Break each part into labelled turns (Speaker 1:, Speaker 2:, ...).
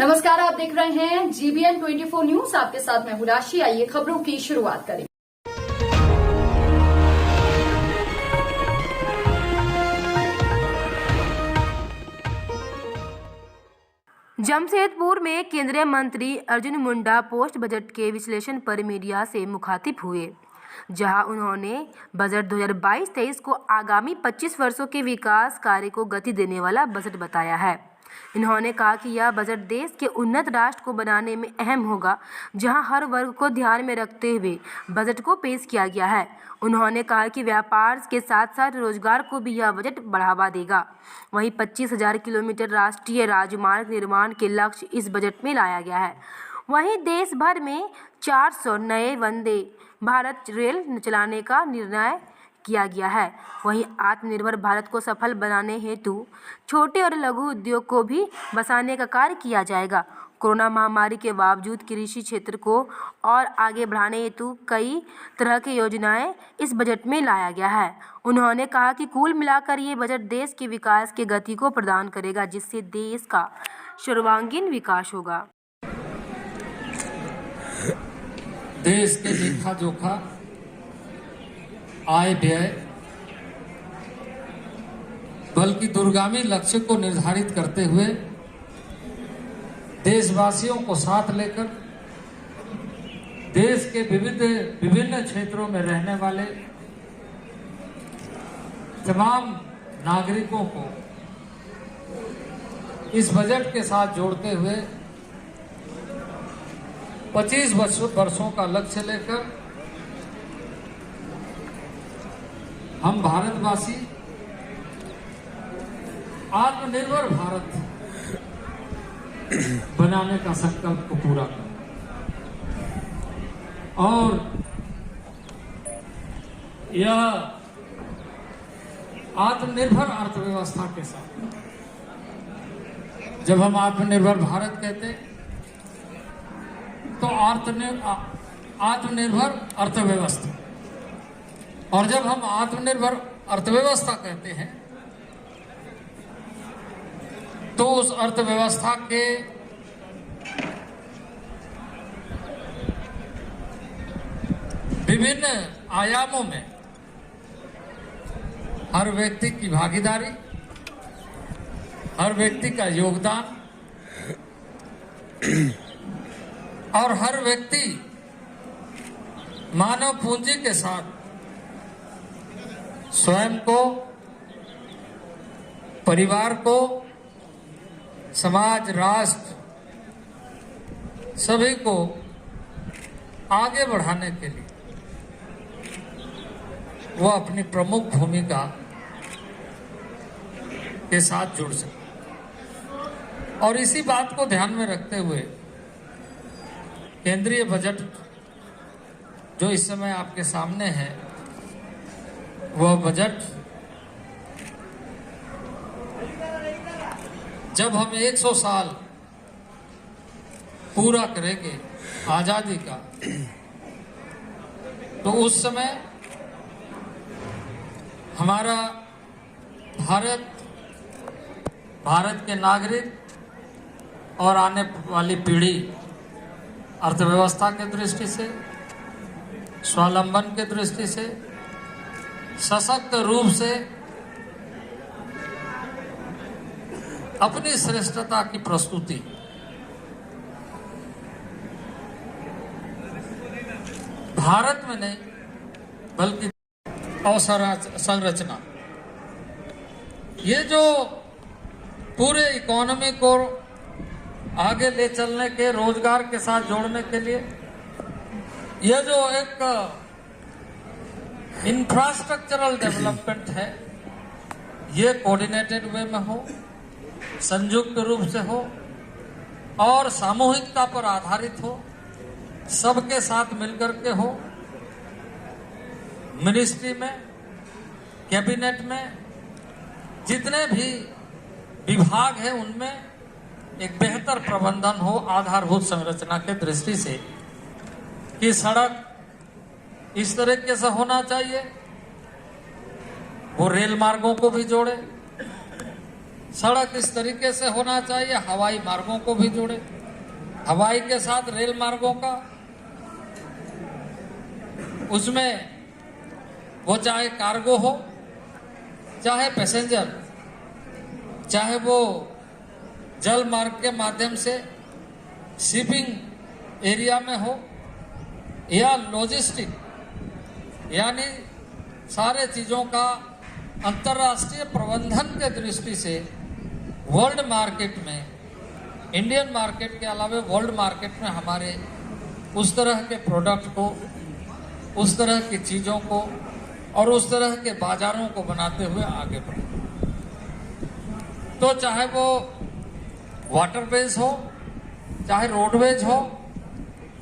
Speaker 1: नमस्कार, आप देख रहे हैं GBN 24 न्यूज। आपके साथ मैं हूं राशि। आइए खबरों की शुरुआत करें।
Speaker 2: जमशेदपुर में केंद्रीय मंत्री अर्जुन मुंडा पोस्ट बजट के विश्लेषण पर मीडिया से मुखातिब हुए, जहां उन्होंने बजट 2022-23 को आगामी 25 वर्षों के विकास कार्य को गति देने वाला बजट बताया है। इन्होंने कहा कि यह बजट देश के उन्नत राष्ट्र को बनाने में अहम होगा, जहां हर वर्ग को ध्यान में रखते हुए बजट को पेश किया गया है। उन्होंने कहा कि व्यापार के साथ साथ रोजगार को भी यह बजट बढ़ावा देगा। वहीं 25,000 किलोमीटर राष्ट्रीय राजमार्ग निर्माण के लक्ष्य इस बजट में लाया गया है। वहीं देश भर में 400 नए वंदे भारत रेल चलाने का निर्णय किया गया है। वहीं आत्मनिर्भर भारत को सफल बनाने हेतु छोटे और लघु उद्योग को भी बसाने का कार्य किया जाएगा। कोरोना महामारी के बावजूद कृषि क्षेत्र को और आगे बढ़ाने हेतु कई तरह की योजनाएं इस बजट में लाया गया है। उन्होंने कहा कि कुल मिलाकर ये बजट देश के विकास की गति को प्रदान करेगा, जिससे देश का सर्वांगीण विकास होगा।
Speaker 3: देश के लेखा जोखा, आय व्यय, बल्कि दूरगामी लक्ष्य को निर्धारित करते हुए देशवासियों को साथ लेकर देश के विभिन्न क्षेत्रों में रहने वाले तमाम नागरिकों को इस बजट के साथ जोड़ते हुए 25 वर्षों का लक्ष्य लेकर हम भारतवासी आत्मनिर्भर भारत बनाने का संकल्प को पूरा करें और यह आत्मनिर्भर अर्थव्यवस्था के साथ, जब हम आत्मनिर्भर भारत कहते हैं तो आत्मनिर्भर अर्थव्यवस्था, और जब हम आत्मनिर्भर अर्थव्यवस्था कहते हैं तो उस अर्थव्यवस्था के विभिन्न आयामों में हर व्यक्ति की भागीदारी, हर व्यक्ति का योगदान और हर व्यक्ति मानव पूंजी के साथ स्वयं को, परिवार को, समाज, राष्ट्र सभी को आगे बढ़ाने के लिए वो अपनी प्रमुख भूमिका के साथ जुड़ सके। और इसी बात को ध्यान में रखते हुए केंद्रीय बजट जो इस समय आपके सामने है, वह बजट जब हम 100 साल पूरा करेंगे आजादी का, तो उस समय हमारा भारत के नागरिक और आने वाली पीढ़ी अर्थव्यवस्था के दृष्टि से, स्वावलंबन के दृष्टि से, सशक्त रूप से अपनी श्रेष्ठता की प्रस्तुति भारत में नहीं बल्कि अवसंरचना, ये जो पूरे इकोनॉमी को आगे ले चलने के, रोजगार के साथ जोड़ने के लिए यह जो एक इंफ्रास्ट्रक्चरल डेवलपमेंट है, ये कोऑर्डिनेटेड वे में हो, संयुक्त रूप से हो और सामूहिकता पर आधारित हो, सबके साथ मिलकर के हो, मिनिस्ट्री में, कैबिनेट में जितने भी विभाग हैं उनमें एक बेहतर प्रबंधन हो आधारभूत संरचना के दृष्टि से, कि सड़क इस तरीके से होना चाहिए, वो रेल मार्गों को भी जोड़े, सड़क इस तरीके से होना चाहिए, हवाई मार्गों को भी जोड़े, हवाई के साथ रेल मार्गों का, उसमें वो चाहे कार्गो हो, चाहे पैसेंजर, चाहे वो जल मार्ग के माध्यम से शिपिंग एरिया में हो या लॉजिस्टिक, यानी सारे चीजों का अंतर्राष्ट्रीय प्रबंधन के दृष्टि से वर्ल्ड मार्केट में, इंडियन मार्केट के अलावा वर्ल्ड मार्केट में हमारे उस तरह के प्रोडक्ट को, उस तरह की चीजों को और उस तरह के बाजारों को बनाते हुए आगे बढ़े। तो चाहे वो वाटरवेज हो, चाहे रोडवेज हो,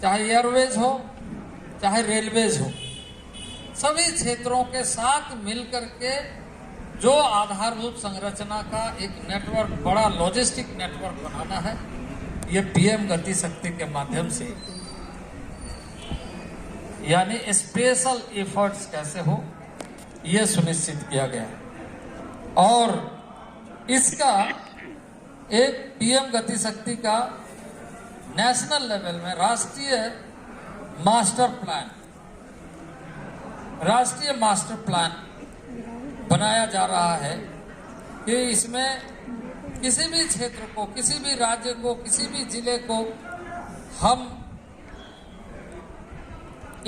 Speaker 3: चाहे एयरवेज हो, चाहे रेलवेज हो, सभी क्षेत्रों के साथ मिलकर के जो आधारभूत संरचना का एक नेटवर्क, बड़ा लॉजिस्टिक नेटवर्क बनाना है, ये पीएम गति शक्ति के माध्यम से, यानी स्पेशल एफर्ट्स कैसे हो, ये सुनिश्चित किया गया। और इसका एक पीएम गति शक्ति का नेशनल लेवल में राष्ट्रीय मास्टर प्लान बनाया जा रहा है कि इसमें किसी भी क्षेत्र को, किसी भी राज्य को, किसी भी जिले को हम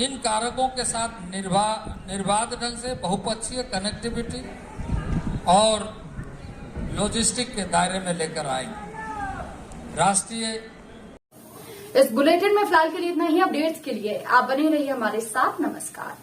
Speaker 3: इन कारकों के साथ निर्बाध ढंग से बहुपक्षीय कनेक्टिविटी और लॉजिस्टिक के दायरे में लेकर आएंगे। राष्ट्रीय
Speaker 1: इस बुलेटिन में फिलहाल के लिए इतना ही। अपडेट्स के लिए आप बने रहिए हमारे साथ। नमस्कार।